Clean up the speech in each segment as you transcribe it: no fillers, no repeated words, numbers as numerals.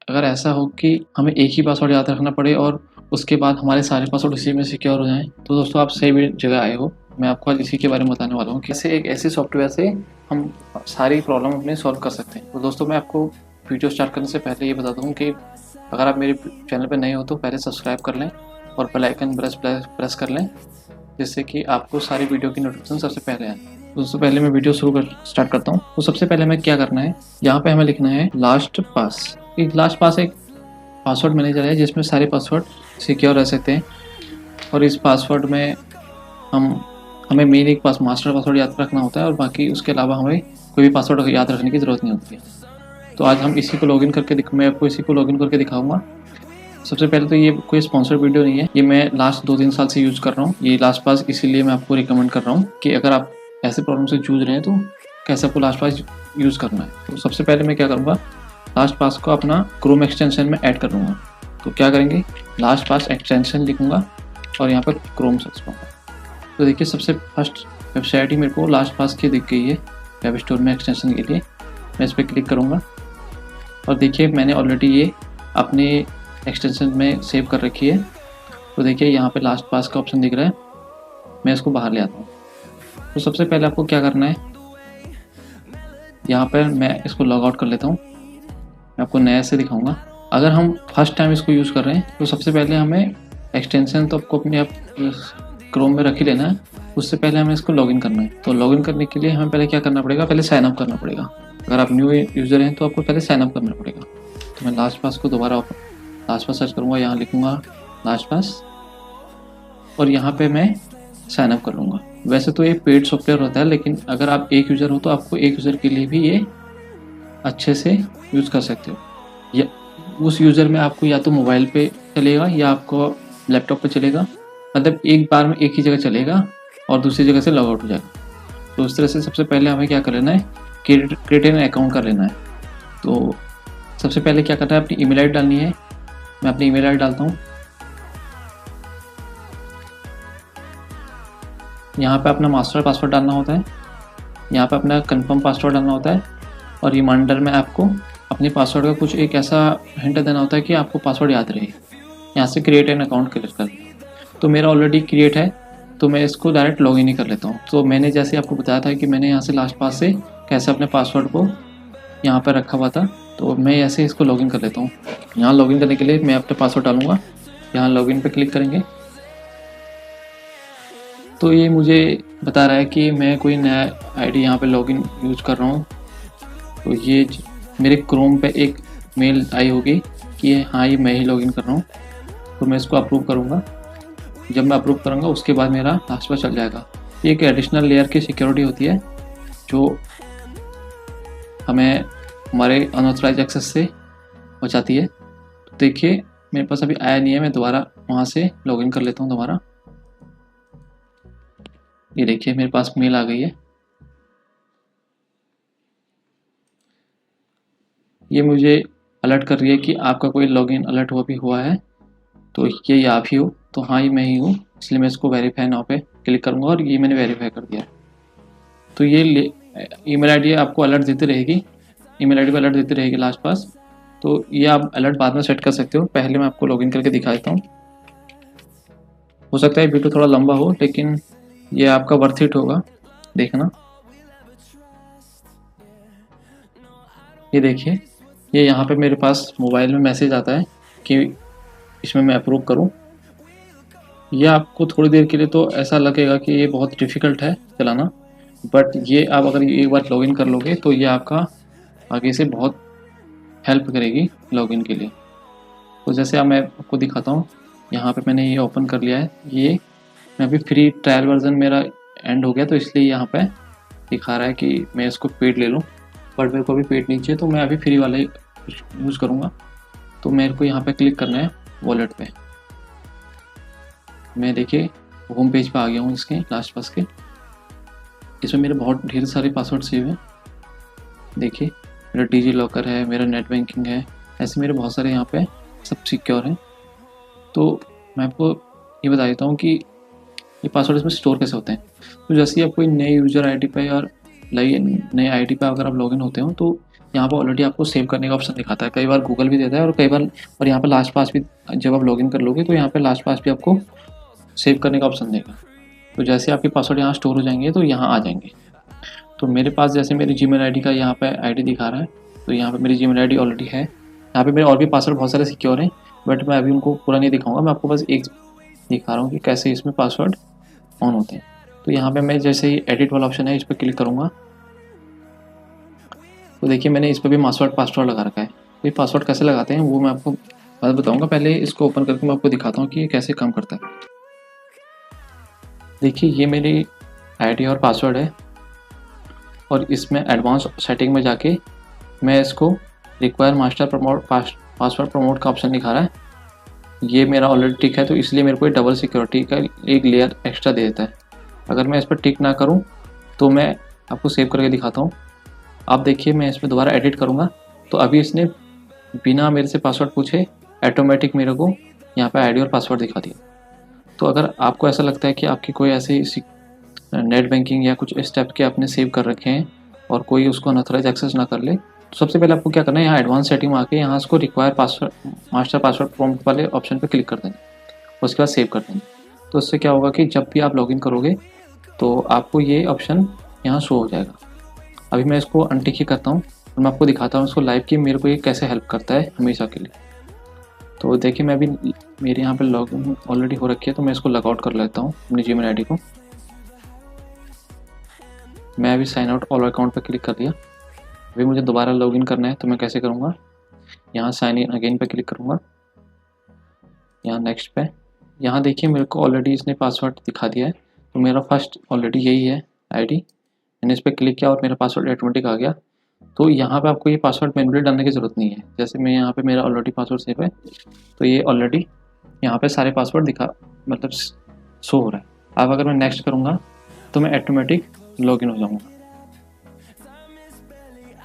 अगर ऐसा हो कि हमें एक ही पासवर्ड याद रखना पड़े और उसके बाद हमारे सारे पासवर्ड उसी में सिक्योर हो जाएँ, तो दोस्तों आप सही जगह आए हो। मैं आपको आज इसी के बारे में बताने वाला हूँ कि कैसे एक ऐसे सॉफ्टवेयर से हम सारी प्रॉब्लम अपनी सॉल्व कर सकते हैं। तो दोस्तों मैं आपको वीडियो स्टार्ट करने से पहले ये बताता हूँ कि अगर आप मेरे चैनल पर नए हो तो पहले सब्सक्राइब कर लें और बेल आइकन प्रेस कर लें, जिससे कि आपको सारी वीडियो की नोटिफिकेशन सबसे पहले आए। दोस्तों पहले मैं वीडियो स्टार्ट करता हूँ। तो सबसे पहले हमें क्या करना है, यहाँ पे हमें लिखना है लास्ट पास। लास्ट पास एक पासवर्ड मैनेजर है जिसमें सारे पासवर्ड सिक्योर रह सकते हैं और इस पासवर्ड में हमें मेन एक मास्टर पासवर्ड याद रखना होता है और बाकी उसके अलावा हमें कोई भी पासवर्ड याद रखने की ज़रूरत नहीं होती है। तो आज हम इसी को लॉगिन करके मैं आपको इसी को लॉगिन करके दिखाऊंगा। सबसे पहले तो ये कोई स्पॉन्सर्ड वीडियो नहीं है, ये मैं लास्ट 2-3 साल से यूज़ कर रहा हूँ ये लास्ट पास, इसीलिए मैं आपको रिकमेंड कर रहा हूँ कि अगर आप ऐसे प्रॉब्लम से जूझ रहे हैं तो कैसे आपको लास्ट पास यूज़ करना है। तो सबसे पहले मैं क्या करूँगा, लास्ट पास को अपना क्रोम एक्सटेंशन में ऐड कर लूँगा। तो क्या करेंगे, लास्ट पास एक्सटेंशन लिखूँगा और यहाँ पर क्रोम सर्च करूँगा। तो देखिए सबसे फर्स्ट वेबसाइट ही मेरे को लास्ट पास की दिख गई है वेब स्टोर में एक्सटेंशन के लिए। मैं इस पर क्लिक करूँगा और देखिए मैंने ऑलरेडी ये अपने एक्सटेंशन में सेव कर रखी है। तो देखिए यहाँ पे लास्ट पास का ऑप्शन दिख रहा है, मैं इसको बाहर ले आता हूँ। तो सबसे पहले आपको क्या करना है, यहाँ पर मैं इसको लॉग आउट कर लेता हूँ। मैं आपको नया से दिखाऊंगा। अगर हम फर्स्ट टाइम इसको यूज़ कर रहे हैं तो सबसे पहले हमें एक्सटेंशन तो आपको अपने आप क्रोम में रख ही लेना है, उससे पहले हमें इसको लॉगिन करना है। तो लॉगिन करने के लिए हमें पहले क्या करना पड़ेगा, पहले साइन अप करना पड़ेगा। अगर आप न्यू यूज़र हैं तो आपको पहले साइन अप करना पड़ेगा। तो मैं लास्ट पास को दोबारा लास्ट पास सर्च करूँगा, यहाँ लिखूँगा लास्ट पास और यहाँ पे मैं साइन अप कर लूँगा। वैसे तो ये पेड सॉफ्टवेयर होता है, लेकिन अगर आप एक यूज़र हो तो आपको एक यूज़र के लिए भी ये अच्छे से यूज़ कर सकते हो। या उस यूज़र में आपको या तो मोबाइल पे चलेगा या आपको लैपटॉप पे चलेगा, मतलब एक बार में एक ही जगह चलेगा और दूसरी जगह से लॉग आउट हो जाएगा। तो उस तरह से सबसे पहले हमें क्या कर लेना है, क्रिएट एन अकाउंट कर लेना है। तो सबसे पहले क्या करना है, अपनी ईमेल आईडी डालनी है। मैं अपनी ईमेल आईडी डालता हूँ। यहाँ पे अपना मास्टर पासवर्ड डालना होता है, यहाँ पे अपना कंफर्म पासवर्ड डालना होता है और रिमाइंडर में आपको अपने पासवर्ड का कुछ एक ऐसा हिंट देना होता है कि आपको पासवर्ड याद रहे। यहाँ से क्रिएट एन अकाउंट क्लिक कर, तो मेरा ऑलरेडी क्रिएट है तो मैं इसको डायरेक्ट लॉगिन ही कर लेता हूँ। तो मैंने जैसे आपको बताया था कि मैंने यहाँ से लास्ट पास से कैसे अपने पासवर्ड को यहाँ पर रखा हुआ था, तो मैं ऐसे इसको लॉगिन कर लेता हूँ। यहाँ लॉगिन करने के लिए मैं अपना पासवर्ड डालूँगा, यहाँ लॉगिन पर क्लिक करेंगे तो ये मुझे बता रहा है कि मैं कोई नया आईडी यहाँ पे लॉगिन यूज़ कर रहा हूँ। तो ये मेरे क्रोम पे एक मेल आई होगी कि हाँ ये मैं ही लॉगिन कर रहा हूँ। तो मैं इसको अप्रूव करूँगा। जब मैं अप्रूव करूँगा उसके बाद मेरा लास्ट पास चल जाएगा। ये एक एडिशनल लेयर की सिक्योरिटी होती है जो हमें हमारे अनऑथराइज एक्सेस से बचाती है। तो देखिए मेरे पास अभी आया नहीं है, मैं दोबारा वहाँ से लॉगिन कर लेता हूँ दोबारा। ये देखिए मेरे पास मेल आ गई है। ये मुझे अलर्ट कर रही है कि आपका कोई लॉगिन अलर्ट भी हुआ है, तो ये आप ही हो। तो हाँ ये मैं ही हूँ, इसलिए मैं इसको वेरीफाई नाउ पे क्लिक करूँगा और ये मैंने वेरीफाई कर दिया। तो ये ईमेल आईडी आपको अलर्ट देती रहेगी, ईमेल आईडी पर अलर्ट देती रहेगी लास्ट पास। तो ये आप अलर्ट बाद में सेट कर सकते हो, पहले मैं आपको लॉगिन करके दिखा देता हूँ। हो सकता है वीडियो थोड़ा लंबा हो, लेकिन ये आपका वर्थ इट होगा देखना। ये देखिए ये यहाँ पे मेरे पास मोबाइल में मैसेज आता है कि इसमें मैं अप्रूव करूँ। ये आपको थोड़ी देर के लिए तो ऐसा लगेगा कि ये बहुत डिफ़िकल्ट है चलाना, बट ये आप अगर एक बार लॉगिन कर लोगे तो ये आपका आगे से बहुत हेल्प करेगी लॉगिन के लिए। तो जैसे अब मैं आपको दिखाता हूँ, यहाँ पे मैंने ये ओपन कर लिया है। ये मैं अभी फ्री ट्रायल वर्जन मेरा एंड हो गया, तो इसलिए यहाँ पे दिखा रहा है कि मैं इसको पेड ले लूँ, बट मेरे को अभी पेड नहीं चाहिए, तो मैं अभी फ्री वाला ही यूज़ करूँगा। तो मेरे को यहाँ पे क्लिक करना है वॉलेट पे। मैं देखिए होम पेज पे आ गया हूँ इसके लास्ट पास के। इसमें मेरे बहुत ढेर सारे पासवर्ड सेव हैं। देखिए मेरा डिजी लॉकर है, मेरा नेट बैंकिंग है, ऐसे मेरे बहुत सारे यहाँ पे सब सिक्योर हैं। तो मैं आपको ये बता देता हूँ कि ये पासवर्ड इसमें स्टोर कैसे होते हैं। तो जैसे ही आप कोई नए यूज़र आईडी पे और नए आईडी पे अगर आप लॉगिन होते हो तो यहाँ पर ऑलरेडी आपको सेव करने का ऑप्शन दिखाता है, कई बार गूगल भी देता है और कई बार, और यहाँ पर लास्ट पास भी जब आप लॉगिन कर लोगे तो यहाँ पर लास्ट पास भी आपको सेव करने का ऑप्शन देगा। तो जैसे आपके पासवर्ड यहाँ स्टोर हो जाएंगे तो यहाँ आ जाएंगे। तो मेरे पास जैसे मेरी जीमेल आईडी का यहाँ पे आईडी दिखा रहा है, तो यहाँ पे मेरी जीमेल आईडी ऑलरेडी है। यहाँ पे मेरे और भी पासवर्ड बहुत सारे सिक्योर हैं, बट मैं अभी उनको पूरा नहीं दिखाऊंगा, मैं आपको बस एक दिखा रहा हूँ कि कैसे इसमें पासवर्ड ऑन होते हैं। तो यहाँ पे मैं जैसे ही एडिट वाला ऑप्शन है इस पर क्लिक करूँगा तो देखिए मैंने इस पर भी पासवर्ड लगा रखा है। तो ये पासवर्ड कैसे लगाते हैं वो मैं आपको बाद बताऊँगा, पहले इसको ओपन करके मैं आपको दिखाता हूँ कि ये कैसे काम करता है। देखिए ये मेरी आईडी और पासवर्ड है, और इसमें एडवांस सेटिंग में जाके मैं इसको रिक्वायर मास्टर पासवर्ड प्रमोट का ऑप्शन दिखा रहा है, ये मेरा ऑलरेडी टिक है, तो इसलिए मेरे को डबल सिक्योरिटी का एक लेयर एक्स्ट्रा दे देता है। अगर मैं इस पर टिक ना करूं तो मैं आपको सेव करके दिखाता हूं। आप देखिए मैं इस पर दोबारा एडिट करूंगा तो अभी इसने बिना मेरे से पासवर्ड पूछे ऑटोमेटिक मेरे को यहाँ पर आईडी और पासवर्ड दिखा दिया। तो अगर आपको ऐसा लगता है कि आपकी कोई ऐसी नेट बैंकिंग या कुछ स्टेप के आपने सेव कर रखे हैं और कोई उसको अनऑथराइज एक्सेस ना कर ले, तो सबसे पहले आपको क्या करना है, यहाँ एडवांस सेटिंग में आके यहाँ इसको रिक्वायर मास्टर पासवर्ड प्रॉम्प्ट वाले ऑप्शन पे क्लिक कर देंगे, उसके बाद सेव कर देंगे। तो इससे क्या होगा कि जब भी आप लॉगिन करोगे तो आपको ये ऑप्शन यहाँ शो हो जाएगा। अभी मैं इसको अनटिक ही करता हूँ और मैं आपको दिखाता हूँ इसको लाइव कि मेरे को ये कैसे हेल्प करता है हमेशा के लिए। तो देखिए मैं अभी मेरे यहाँ पर लॉगिन ऑलरेडी हो रखी है, तो मैं इसको लॉगआउट कर लेता हूँ अपनी जीमेल आईडी को। मैं अभी साइन आउट ऑल अकाउंट पर क्लिक कर दिया। अभी मुझे दोबारा लॉगिन करना है तो मैं कैसे करूँगा, यहाँ साइन इन अगेन पे क्लिक करूँगा, यहाँ नेक्स्ट पे। यहाँ देखिए मेरे को ऑलरेडी इसने पासवर्ड दिखा दिया है, तो मेरा फर्स्ट ऑलरेडी यही है आईडी। मैंने इस पर क्लिक किया और मेरा पासवर्ड ऑटोमेटिक आ गया। तो यहाँ पे आपको ये पासवर्ड मैन्युअली डालने की ज़रूरत नहीं है। जैसे मैं यहाँ पे मेरा ऑलरेडी पासवर्ड सेव है, तो ये ऑलरेडी यहाँ पे सारे पासवर्ड मतलब शो हो रहा है। अब अगर मैं नेक्स्ट करूँगा तो मैं ऑटोमेटिक लॉगिन हो जाऊँगा।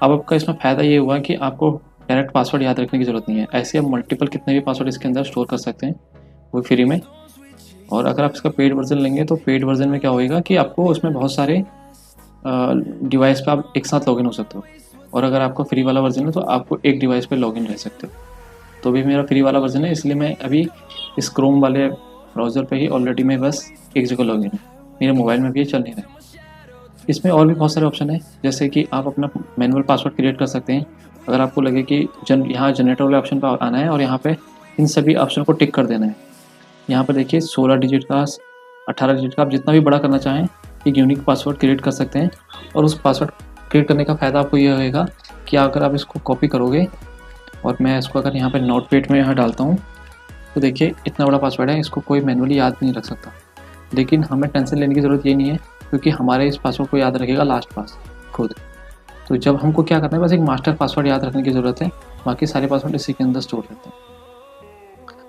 अब आपका इसमें फ़ायदा ये हुआ कि आपको डायरेक्ट पासवर्ड याद रखने की ज़रूरत नहीं है। ऐसे आप मल्टीपल कितने भी पासवर्ड इसके अंदर स्टोर कर सकते हैं, वो फ्री में। और अगर आप इसका पेड वर्जन लेंगे तो पेड वर्जन में क्या होएगा कि आपको उसमें बहुत सारे डिवाइस पे आप एक साथ लॉगिन हो सकते हो, और अगर आपका फ्री वाला वर्जन है तो आपको एक डिवाइस पे लॉगिन रह सकते हो। तो भी मेरा फ्री वाला वर्जन है, इसलिए मैं अभी इस क्रोम वाले ब्राउज़र पे ही ऑलरेडी मैं बस एक जगह लॉगिन हूँ, मेरे मोबाइल में भी ये चल नहीं रहा है। इसमें और भी बहुत सारे ऑप्शन है, जैसे कि आप अपना मैनुअल पासवर्ड क्रिएट कर सकते हैं। अगर आपको लगे कि यहाँ जनरेटर वाले ऑप्शन पर आना है और यहाँ पे इन सभी ऑप्शन को टिक कर देना है। यहाँ पर देखिए 16 डिजिट का, 18 डिजिट का, आप जितना भी बड़ा करना चाहें एक यूनिक पासवर्ड क्रिएट कर सकते हैं। और उस पासवर्ड क्रिएट करने का फ़ायदा आपको ये होगा कि अगर आप इसको कॉपी करोगे, और मैं इसको अगर यहाँ पर नोटपैड में यहाँ डालता हूँ तो देखिए इतना बड़ा पासवर्ड है, इसको कोई मैनुअली याद नहीं रख सकता। लेकिन हमें टेंशन लेने की ज़रूरत ये नहीं है, क्योंकि हमारे इस पासवर्ड को याद रखेगा लास्ट पास खुद। तो जब हमको क्या करना है, बस एक मास्टर पासवर्ड याद रखने की ज़रूरत है, बाकी सारे पासवर्ड इसी के अंदर स्टोर रहते हैं।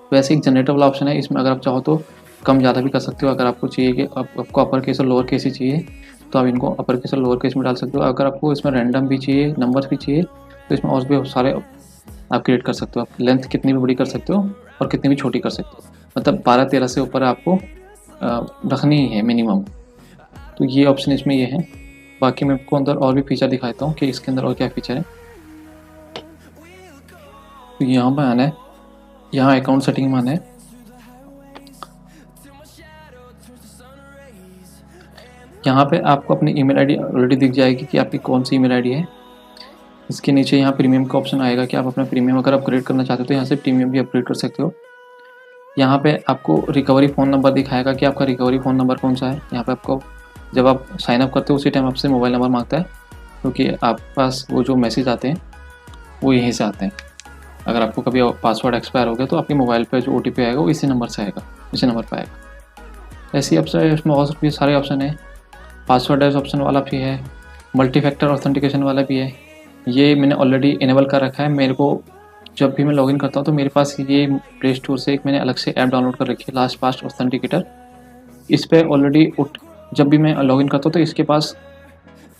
तो ऐसे एक जनरेटर वाला ऑप्शन है, इसमें अगर आप चाहो तो कम ज़्यादा भी कर सकते हो। अगर आपको चाहिए कि आपको अपर केस और लोअर केस ही चाहिए तो आप इनको अपर केस और लोअर केस में डाल सकते हो। अगर आपको इसमें रैंडम भी चाहिए, नंबर्स भी चाहिए, तो इसमें और भी सारे आप क्रिएट कर सकते हो। आप लेंथ कितनी भी बड़ी कर सकते हो और कितनी भी छोटी कर सकते हो, मतलब 12-13 से ऊपर आपको रखनी ही है मिनिमम। तो ये ऑप्शन इसमें ये है। बाकी मैं आपको अंदर और भी फीचर दिखाता हूँ कि इसके अंदर और क्या फीचर है। तो यहाँ पर आना है, यहाँ अकाउंट सेटिंग में आना है। यहाँ पे आपको अपनी ईमेल आईडी ऑलरेडी दिख जाएगी कि आपकी कौन सी ईमेल आईडी है। इसके नीचे यहाँ प्रीमियम का ऑप्शन आएगा कि आप अपना प्रीमियम अगर अपग्रेड करना चाहते हो तो यहाँ से प्रीमियम भी अपग्रेड कर सकते हो। यहाँ पे आपको रिकवरी फ़ोन नंबर दिखाएगा कि आपका रिकवरी फ़ोन नंबर कौन सा है। यहाँ पे आपको जब आप साइन अप करते हो उसी टाइम आपसे मोबाइल नंबर मांगता है, क्योंकि आप पास वो जो मैसेज आते हैं वो यहीं से आते हैं। अगर आपको कभी पासवर्ड एक्सपायर हो गया तो आपके मोबाइल पे जो OTP आएगा वो इसी नंबर से आएगा, इसी नंबर पर आएगा। ऐसी ऑप्शन इसमें और भी सारे ऑप्शन है। पासवर्ड एज ऑप्शन वाला भी है, मल्टी फैक्टर ऑथेंटिकेशन वाला भी है। ये मैंने ऑलरेडी इनेबल कर रखा है। मेरे को जब भी मैं लॉगिन करता हूँ तो मेरे पास ये प्ले स्टोर से एक मैंने अलग से ऐप डाउनलोड कर रखी है, लास्ट पास्ट ऑथेंटिकेटर। इस पर ऑलरेडी जब भी मैं लॉगिन करता हूँ तो इसके पास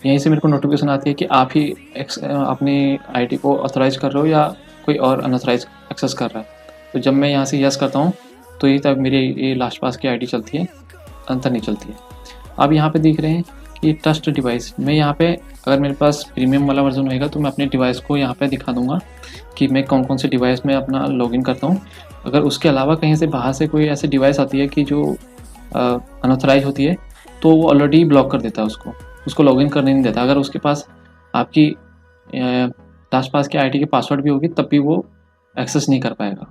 यहीं से मेरे को नोटिफिकेशन आती है कि आप ही अपनी आईडी को ऑथराइज कर रहे हो या कोई और अनऑथराइज एक्सेस कर रहा है। तो जब मैं यहाँ से यस करता हूँ तो ये तब मेरी ये लास्ट पास की आईडी चलती है, अंतर नहीं चलती है। अब यहाँ पे देख रहे हैं कि ट्रस्ट डिवाइस, मैं यहाँ पे अगर मेरे पास प्रीमियम वाला वर्जन होएगा तो मैं अपने डिवाइस को यहाँ पे दिखा दूँगा कि मैं कौन कौन से डिवाइस में अपना लॉगिन करता हूँ। अगर उसके अलावा कहीं से बाहर से कोई ऐसी डिवाइस आती है कि जो अनऑथराइज होती है तो वो ऑलरेडी ब्लॉक कर देता है उसको लॉगिन करने नहीं देता। अगर उसके पास आपकी लास्ट पास की आईडी के पासवर्ड भी होगी तब भी वो एक्सेस नहीं कर पाएगा,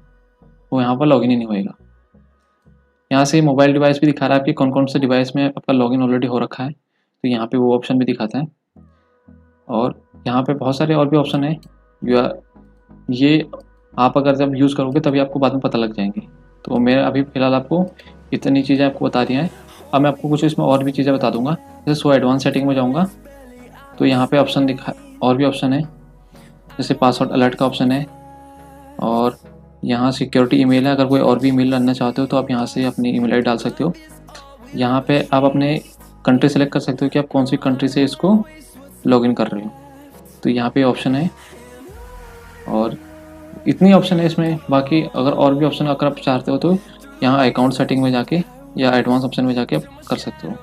वो यहाँ पर लॉगिन ही नहीं होएगा। यहाँ से मोबाइल डिवाइस भी दिखा रहा है कि कौन कौन से डिवाइस में आपका लॉगिन ऑलरेडी हो रखा है, तो यहाँ पे वो ऑप्शन भी दिखाता है। और यहाँ पे बहुत सारे और भी ऑप्शन है, ये आप अगर जब यूज़ करोगे तभी आपको बाद में पता लग जाएंगे। तो मैं अभी फ़िलहाल आपको इतनी चीज़ें आपको बता दी हैं। अब मैं आपको कुछ इसमें और भी चीज़ें बता दूंगा। जैसे सो एडवांस सेटिंग में जाऊँगा तो यहाँ पे ऑप्शन दिखा, और भी ऑप्शन है, जैसे पासवर्ड अलर्ट का ऑप्शन है, और यहाँ सिक्योरिटी ईमेल है। अगर कोई और भी ईमेल डालना चाहते हो तो आप यहाँ से अपनी ईमेल आईडी डाल सकते हो। यहाँ पे आप अपने कंट्री सेलेक्ट कर सकते हो कि आप कौन सी कंट्री से इसको लॉगिन कर रहे हो, तो यहाँ पे ऑप्शन है। और इतनी ऑप्शन है इसमें। बाकी अगर और भी ऑप्शन अगर आप चाहते हो तो यहाँ अकाउंट सेटिंग में जाके या एडवांस ऑप्शन में जाके आप कर सकते हो।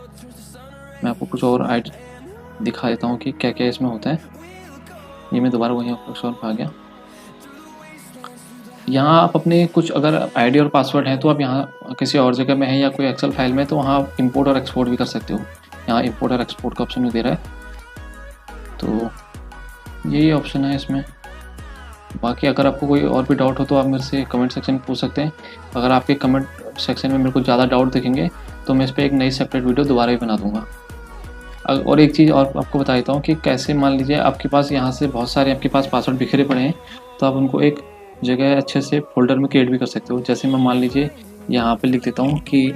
मैं आपको कुछ और दिखा देता हूँ कि क्या क्या इसमें होता है। ये मैं दोबारा वहीं ऑप्शन पर आ गया। यहाँ आप अपने कुछ अगर आईडी और पासवर्ड है तो आप यहाँ किसी और जगह में है या कोई एक्सेल फाइल में, तो वहाँ आप इंपोर्ट और एक्सपोर्ट भी कर सकते हो। यहाँ इंपोर्ट और एक्सपोर्ट का ऑप्शन भी दे रहा है, तो यही ऑप्शन है इसमें। बाकी अगर आपको कोई और भी डाउट हो तो आप मेरे से कमेंट सेक्शन में पूछ सकते हैं। अगर आपके कमेंट सेक्शन में मेरे को ज़्यादा डाउट दिखेंगे तो मैं इस पर एक नई सेपरेट वीडियो दोबारा भी बना दूँगा। और एक चीज़ और आपको बता देता हूँ कि कैसे, मान लीजिए आपके पास यहाँ से बहुत सारे आपके पास पासवर्ड बिखरे पड़े हैं, तो आप उनको एक जगह अच्छे से फोल्डर में क्रिएट भी कर सकते हो। जैसे मैं मान लीजिए यहाँ पे लिख देता हूँ कि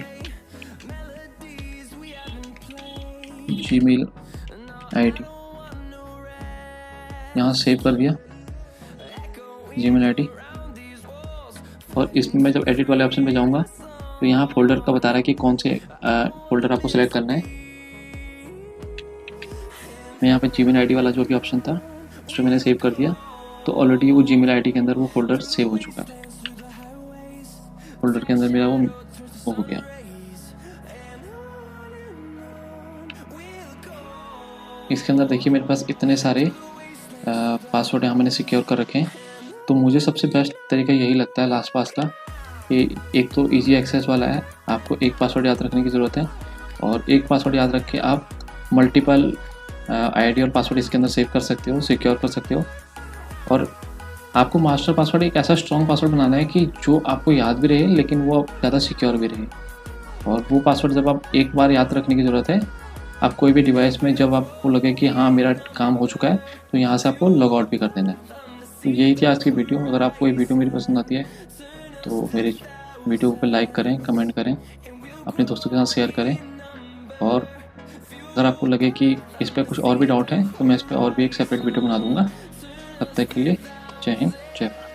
जीमेल आईडी, यहाँ सेव कर दिया जीमेल आईडी। और इसमें मैं जब एडिट वाले ऑप्शन पे जाऊँगा तो यहाँ फोल्डर का बता रहा है कि कौन से फोल्डर आपको सेलेक्ट करना है। मैं यहाँ पे जीमेल आईडी वाला जो भी ऑप्शन था उसको मैंने सेव कर दिया, तो ऑलरेडी वो जीमेल आईडी के अंदर वो फोल्डर सेव हो चुका है। फोल्डर के अंदर मेरा वो हो गया। इसके अंदर देखिए मेरे पास इतने सारे पासवर्ड यहाँ मैंने सिक्योर कर रखे हैं। तो मुझे सबसे बेस्ट तरीका यही लगता है लास्ट पास का, कि एक तो इजी एक्सेस वाला है, आपको एक पासवर्ड याद रखने की ज़रूरत है, और एक पासवर्ड याद रख के आप मल्टीपल आईडी और पासवर्ड इसके अंदर सेव कर सकते हो, सिक्योर कर सकते हो। और आपको मास्टर पासवर्ड एक ऐसा स्ट्रॉन्ग पासवर्ड बनाना है कि जो आपको याद भी रहे लेकिन वो ज़्यादा सिक्योर भी रहे। और वो पासवर्ड जब आप एक बार याद रखने की ज़रूरत है, आप कोई भी डिवाइस में जब आपको लगे कि हाँ मेरा काम हो चुका है तो यहाँ से आपको लॉग आउट भी कर देना है। तो यही थी आज की वीडियो। अगर आपको ये वीडियो मेरी पसंद आती है तो मेरे वीडियो को लाइक करें, कमेंट करें, अपने दोस्तों के साथ शेयर करें। और अगर आपको लगे कि इस पर कुछ और भी डाउट है तो मैं इस पर और भी एक सेपरेट वीडियो बना दूँगा। तब तक के लिए जय हिंद, जय भारत।